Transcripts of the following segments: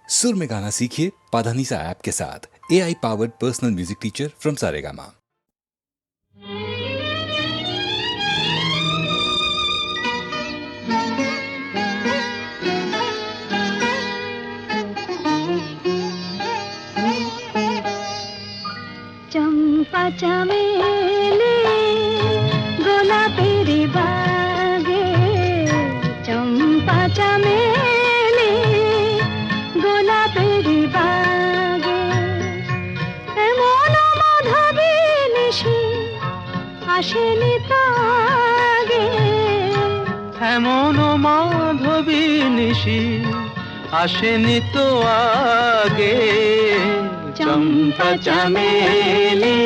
सुर में गाना सीखिए पाधानीसा ऐप के साथ। AI powered personal music teacher from Saregama. चंपा चमेली गोलापेर बागे, चंपा चमेली गोलापेर बागे, एमन माधबी निশি আসেনি তো আগে, এমন মাধবী নিশি আসেনি তো আগে। চম্পা চামেলি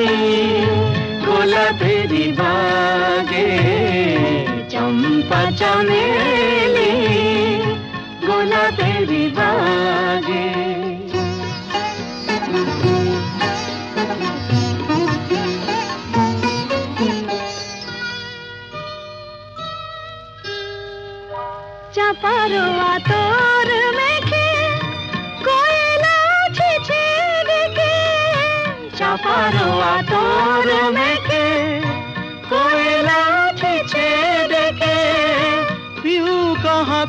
গোলাপের বাগে, চম্পা চামেলি গোলাপের বাগে। চাপার আতর মেখে কোয়েলা ছেছে ডেকে, চাপার আতর মেখে কোয়েলা ছেছে ডেকে, পিউ কাহা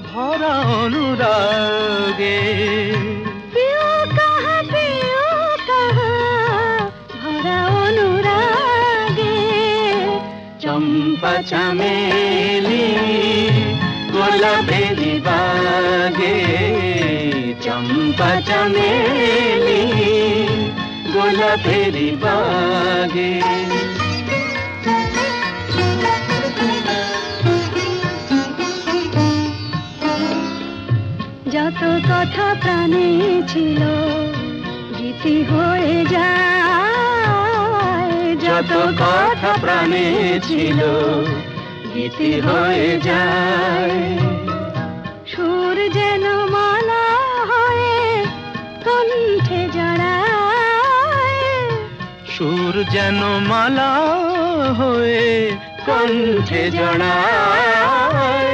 ভরা অনুরাগে। পিউ কাহা ভরা অনুরাগে। চম্পা চামেলি গোলাপের বাগে, চম্পা চামেলি গোলাপের বাগে। যত কথা প্রাণে ছিল গীতি হয়ে যায়, যত কথা প্রাণে ছিল গীতি হয়ে যায়। সুর যেন মালা হয়ে কণ্ঠে জড়ায়, সুর যেন মালা হয়ে কণ্ঠে জড়ায়,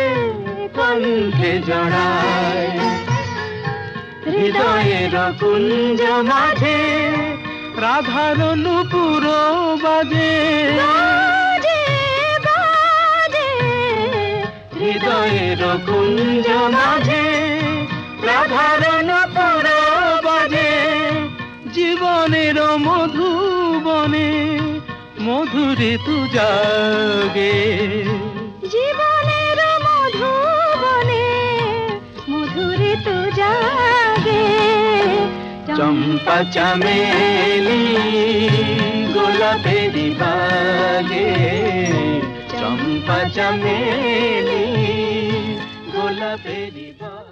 কণ্ঠে জড়ায়। হৃদয়ের কুঞ্জ মাঝে রাধার নূপুর বাজে, বাজে বাজে। হৃদয়ের কুঞ্জ মাঝে রাধার নূপুর বাজে। জীবনের মধুবনে মধুরে তু জাগে, জীবনের মধুবনে মধুরে তু জাগে। চম্পা চামেলি গোলাপের বাগে, চম্পা চামেলি গোলাপের বাগে।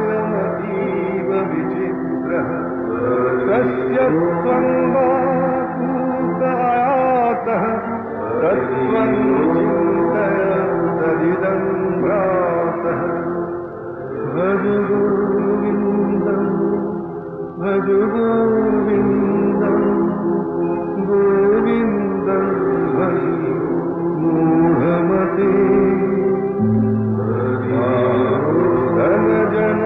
संसारोऽयमतीव विचित्रः, तस्य त्वं वा कूतायातः, तत्त्वं चिन्तय तदिदं भ्रातः। भज गोविन्दं भज गोविन्दं, गोविन्दं भज मूढमते। जन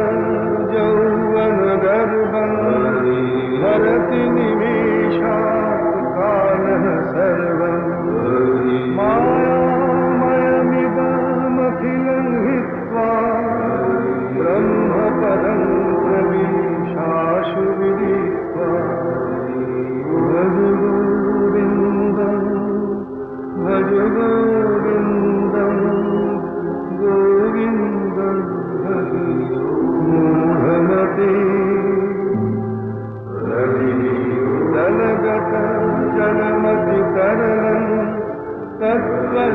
यौवन गर्भं हरति निमेषात् कालः सर्वं। मायामयमिदमखिलं हित्वा ब्रह्मपदं प्रविशाशु विदित्वा। भज गोविन्दं भज गोविन्दं, गोविन्दं भज मूढमते। दलगत जनमति तरलं तत्त्वजीवितमतिशय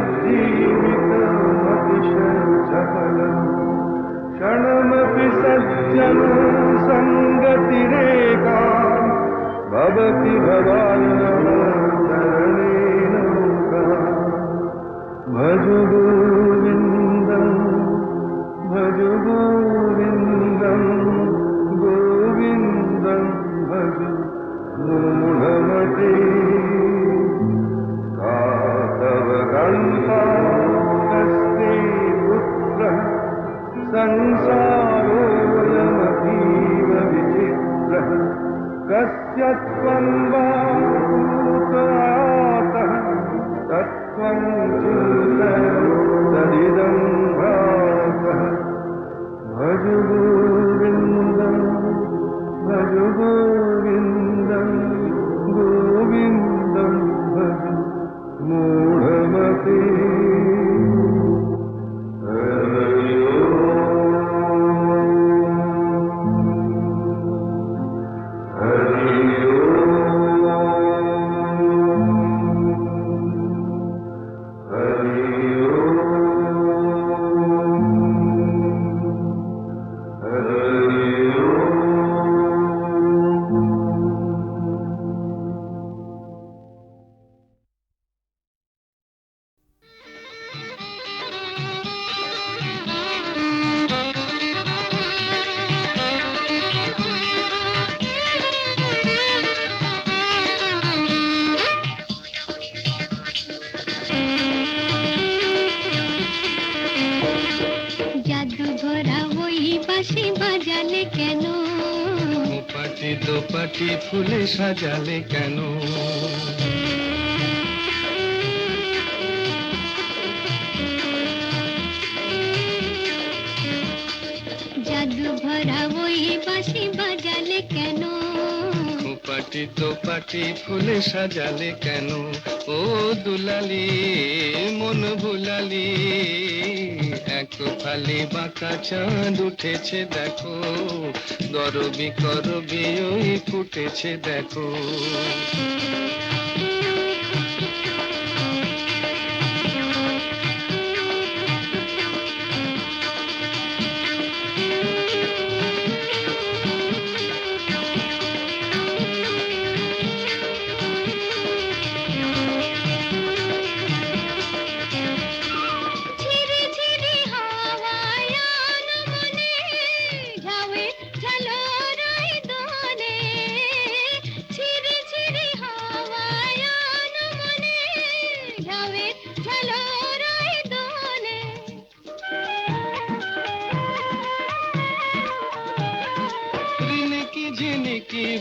चपलं। जन संगति रेखा भवति भवानवतरणे नौका भज गोविन्दं भज गोविन्दं गोविन्दं भज मूढमते का तव कल्पास्ते पुत्रः संसारोऽयमतीव विचित्रः कस्य त्वं वा पूतयातः तत्त्वं चिन्तय तदिदं भ्रातः भज गोविन्दं भज गोविन्दं गोविन्दं भज मूढमते দোপাটি ফুলে সাজালে কেন জাদু ভরা ওই বাঁশি বাজালে কেন দোপাটি দোপাটি ফুলে সাজালে কেন ও দুলালি মন ভুলালি এক ফালি বাঁকা চাঁদ উঠেছে দেখো গরবি করবি ওই ফুটেছে দেখো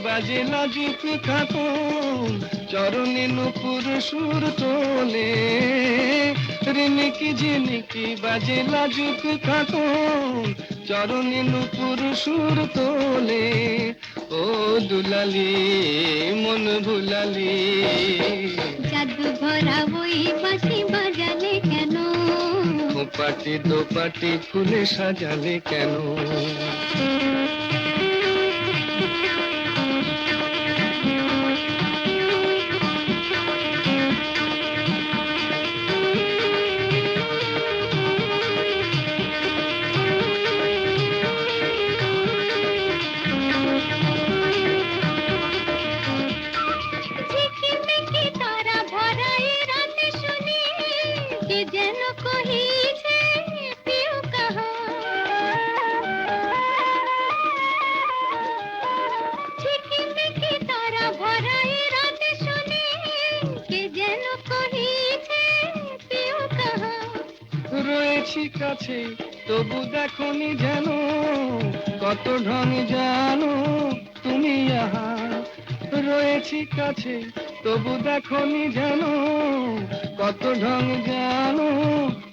বাজে লাজুক খাতুন চরণে নুপুর সুর তোলে রিনিকি ঝিনিকি বাজে লাজুক খাতুন চরণে নুপুর সুর তোলে ও দুলালি মন ভুলালি জাদু ভরা ওই বাঁশি বাজালে কেন দোপাটি দোপাটি ফুলে সাজালে কেন কাছে তবু দেখনি যেন কত ঢং জানো তুমি আহা রয়েছি কাছে তবু দেখনি যেন কত ঢং জানো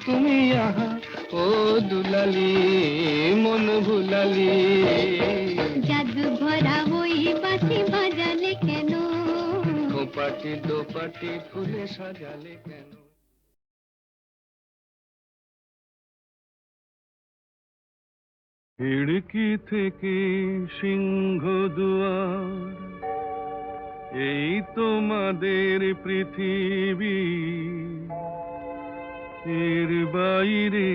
তুমি আহা ও দুলালি মন ভুলালি জাদু ভরা ওই বাঁশি বাজালে কেন দোপাটি দোপাটি ফুলে সাজালে কেন খিড়কি থেকে সিংহ দুয়ার এই তোমাদের পৃথিবী এর বাইরে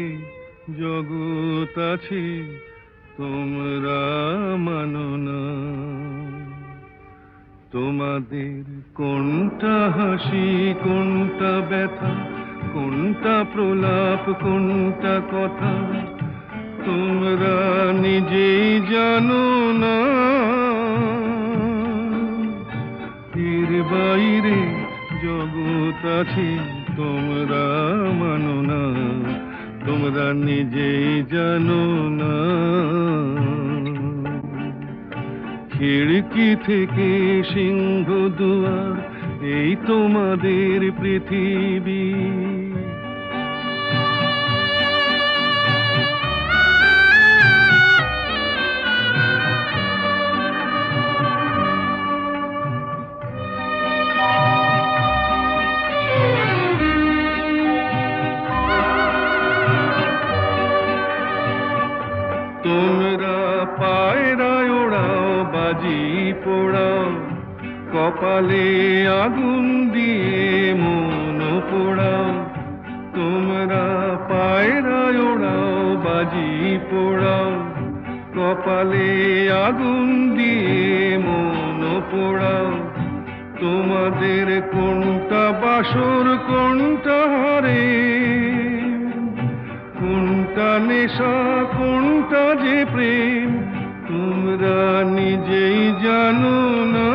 জগৎ আছে তোমরা মানো না। তোমাদের কোনটা হাসি, কোনটা ব্যথা, কোনটা প্রলাপ, কোনটা কথা, তোমরা নিজেই জানো না। এর বাইরে জগৎ আছে, তোমরা মানো না, তোমরা নিজেই জানো না। খিড়কি থেকে সিংহ দুয়ার, এই তোমাদের পৃথিবী। তোমরা পায়রায় ওড়াও, বাজি পোড়াও, কপালে আগুন দিয়ে মন পোড়াও। তোমরা পায়রায় ওড়াও, বাজি পোড়াও, কপালে আগুন দিয়ে মন পোড়াও। তোমাদের কোনটা বাসর, কোনটা হারে, কোনটা নেশা, কোনটা যে প্রেম, তোমরা নিজেই জানো না।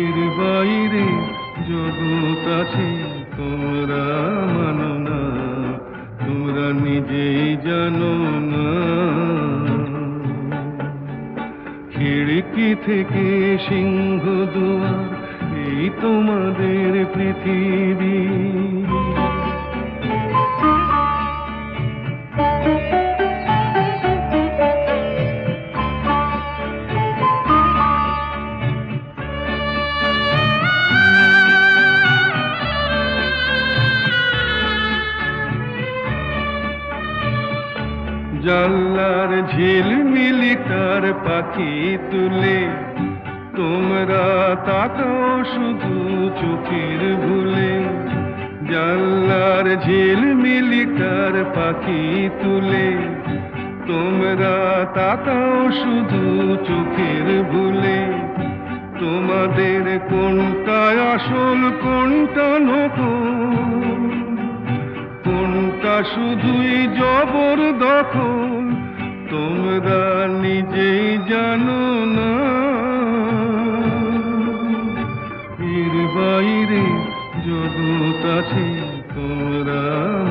এর বাইরে জগৎ আছে, তোমরা মানো না, তোমরা নিজেই জানো না। খিড়কি থেকে সিংহ দুয়ার, এই তোমাদের পৃথিবী। জানলার ঝিলমিলি তার পাখি তুলে, তোমরা তাকাও শুধু চোখের ভুলে। জানলার ঝিলমিলি তার পাখি তুলে, তোমরা তাকাও শুধু চোখের ভুলে। তোমাদের কোনটা আসল, কোনটা নকল, কোনটা শুধুই জবরদখল, তোমরা নিজেই জানো না। এর বাইরে জগৎ আছে, তোমরা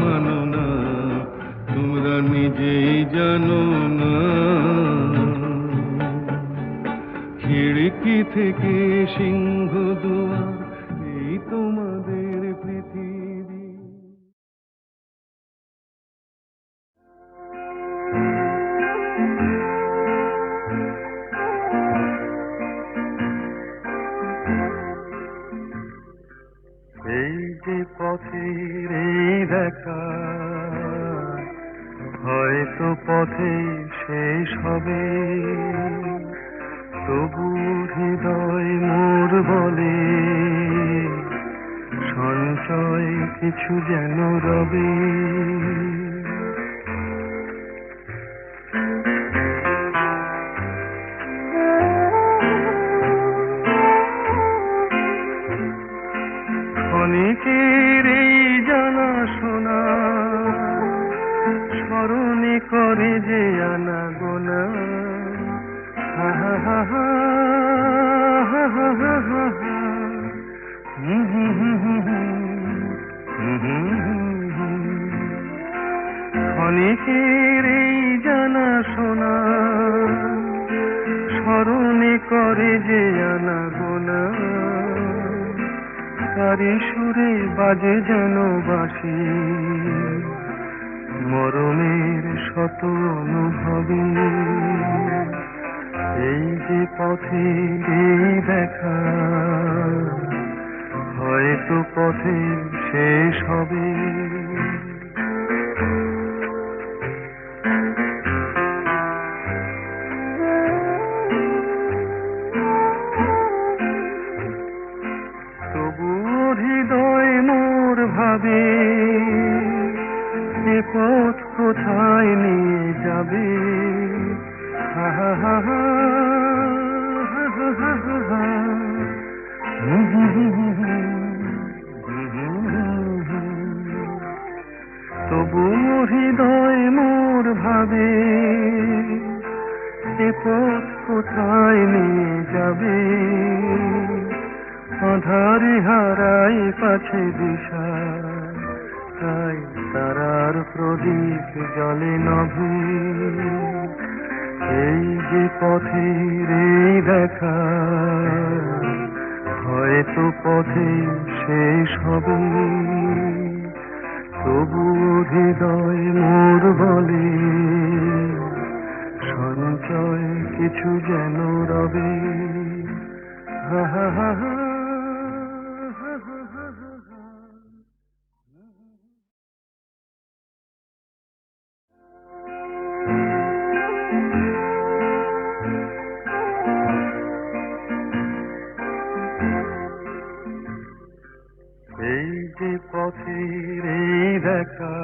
মানো না, তোমরা নিজেই জানো না। খিড়কি থেকে সিংহ দুয়ার, এই তোমাদের পৃথিবী। এই যে পথের এই দেখা, হয়তো পথে শেষ হবে, তবু হৃদয় মোর বলে সঞ্চয় কিছু যেন রবে। ক্ষণিকের এই জানা শোনা, স্মরণে করে যে আনা গোনা। হা হা হা হা হা হা হা হা হা। ক্ষণিকের এই জানা শোনা, স্মরণে করে যে আনা গোনা। তারি সুরে বাজে যেন বাঁশি, মরণের শত অনুভবে। এই যে পথে এই দেখা, হয়তো পথে শেষ হবে। তবু হৃদয় মোর ভাবে, এ পথ কোথায় নিয়ে যাবে? হা হা হা হা, হা হা হা হা হা। তবু মোর হৃদয় মোর ভাবে, এ পথ কোথায় নিয়ে যাবে? আঁধারে হারাই পাছে দিশা, তাই তারার প্রদীপ জলে নভে। এই যে পথের এই দেখা, হয়তো পথে শেষ হবে। তবু হৃদয় মোর বলে, সঞ্চয় কিছু যেন রবে। হা হা হা হা। এই যে পথের এই দেখা,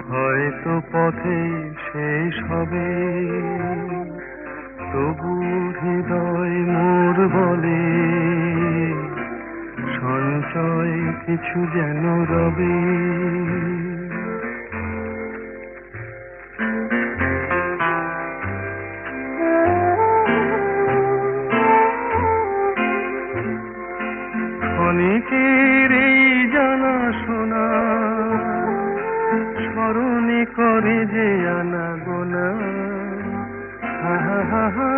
হয়তো পথে শেষ হবে। তবু হৃদয় মোর বলে, সঞ্চয় কিছু যেন রবে। ক্ষণিকের এই জানা শোনা, স্মরণে করে যে আনা গোনা। হা হা হা হা,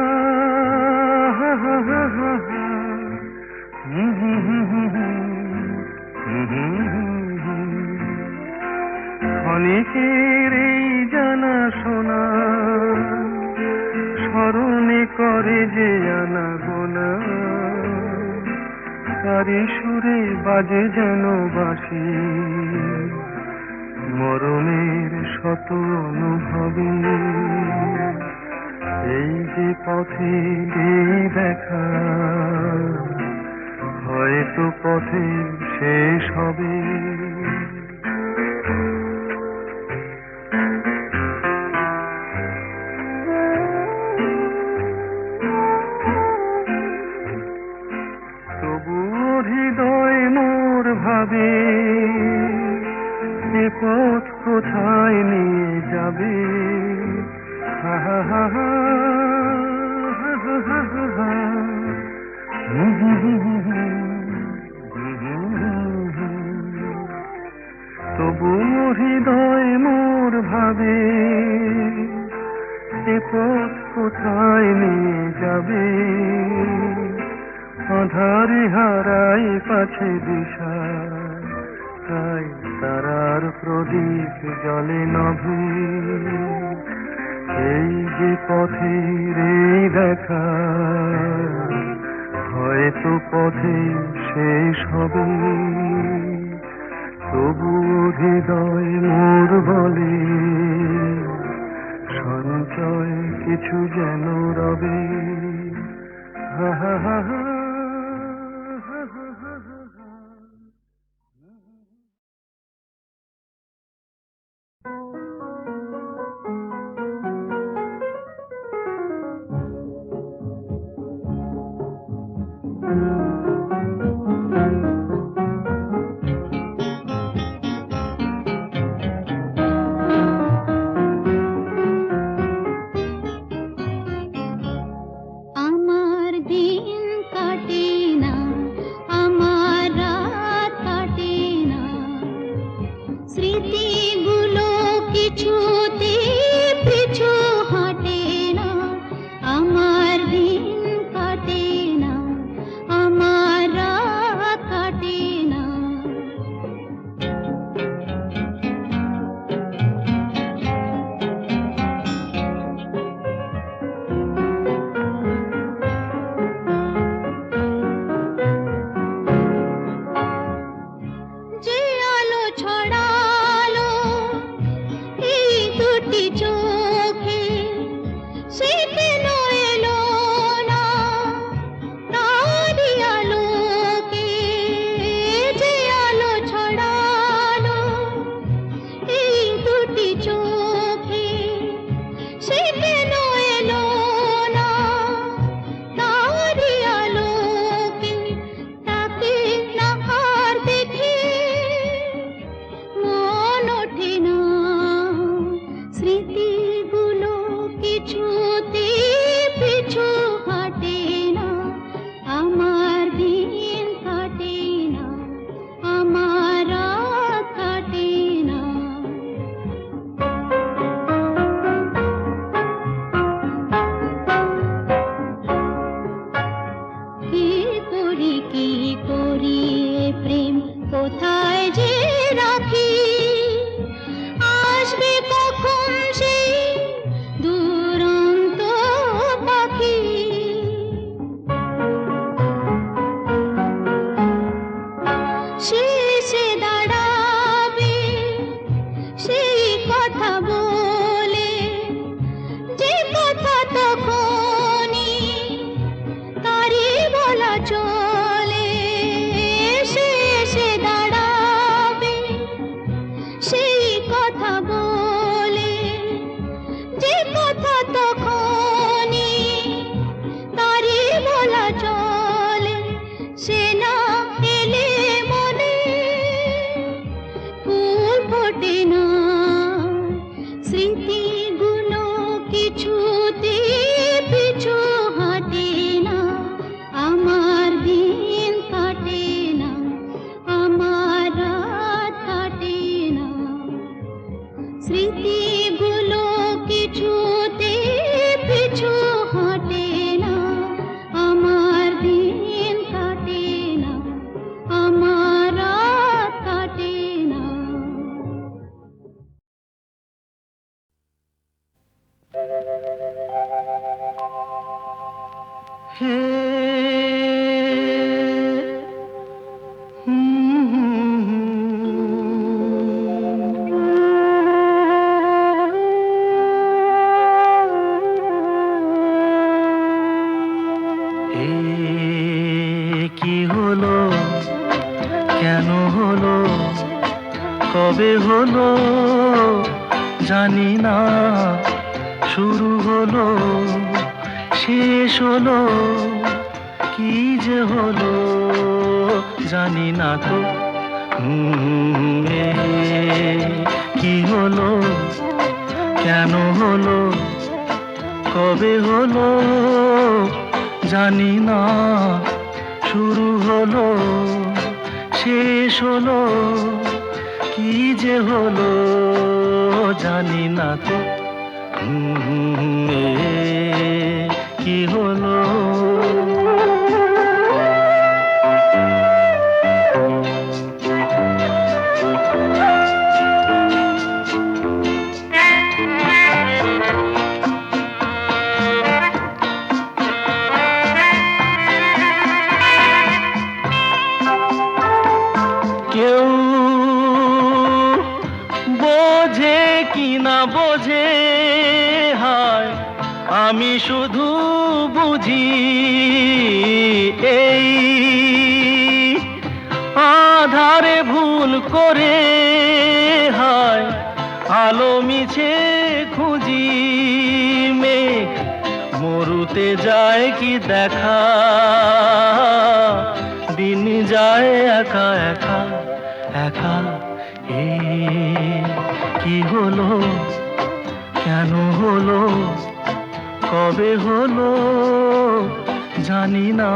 হা হা হা হা হা। ক্ষণিকের এই জানা শোনা, স্মরণে করে যে আনা গোনা। তারি সুরে বাজে যেন বাঁশি, মরণের শত অনুভবে। এই যে পথে এই দেখা, হয়তো পথে শেষ হবে। হৃদয় মোর ভাবে, এ পথ কোথায় নিয়ে যাবে? হা হা হা হা, হা হা হা হা হা। তবু হৃদয় মোর ভাবে, এ পথ কোথায় নিয়ে যাবে? আঁধারে হারাই পাছে দিশা, তাই তারার প্রদীপ জলে নভে। এই যে পথের এই দেখা, হয়তো পথে শেষ হবে। তবু হৃদয় মোর বলে, সঞ্চয় কিছু যেন রবে। হা হা হা হা। আমার দিন কাটে ফোটে না, স্মৃতিগুলো কিছুতে পিছু হাঁটে না, আমার দিন কাটে না, আমার রাত কাটে না, স্মৃতিগুলো কিছুতে পিছু হাঁটে না, আমার দিন কাটে না, আমার রাত কাটে না। হে কি হলো, কেন হলো, কবে হলো জানি না, শুরু হলো শেষ হলো, কি যে হলো জানি না তো। কি হলো, কেন হলো, কবে হলো জানি না, শুরু হলো শেষ হলো, কি যে হলো জানি না তো। কি হলো, কেউ বোঝে কি না বোঝে, হায় আমি শুধু বুঝি এই আধারে ভুল করে, হায় আলো মিছে খুঁজি, মেঘ মরুতে যায় কি দেখা, দিন যায় একা একা একা। কি হলো, কেন হলো, কবে হলো জানি না,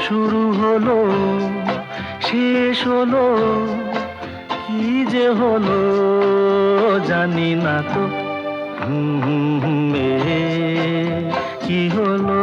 শুরু হলো শেষ হলো, কি যে হলো জানি না তো। কি হলো,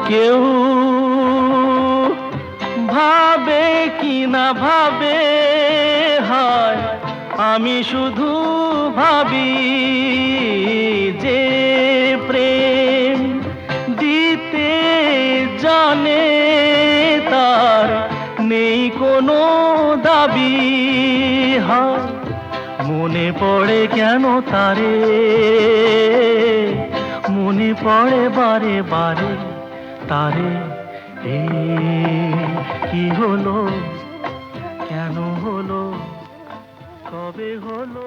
কেউ ভাবে কি না ভাবে, হায় আমি শুধু ভাবি যে প্রেম দিতে জানে, তার নেই কোনো দাবি, হায় মনে পড়ে কেন তারে, মনে পড়ে বারে বারে তারে। কি হলো, কেন হলো, কবে হলো।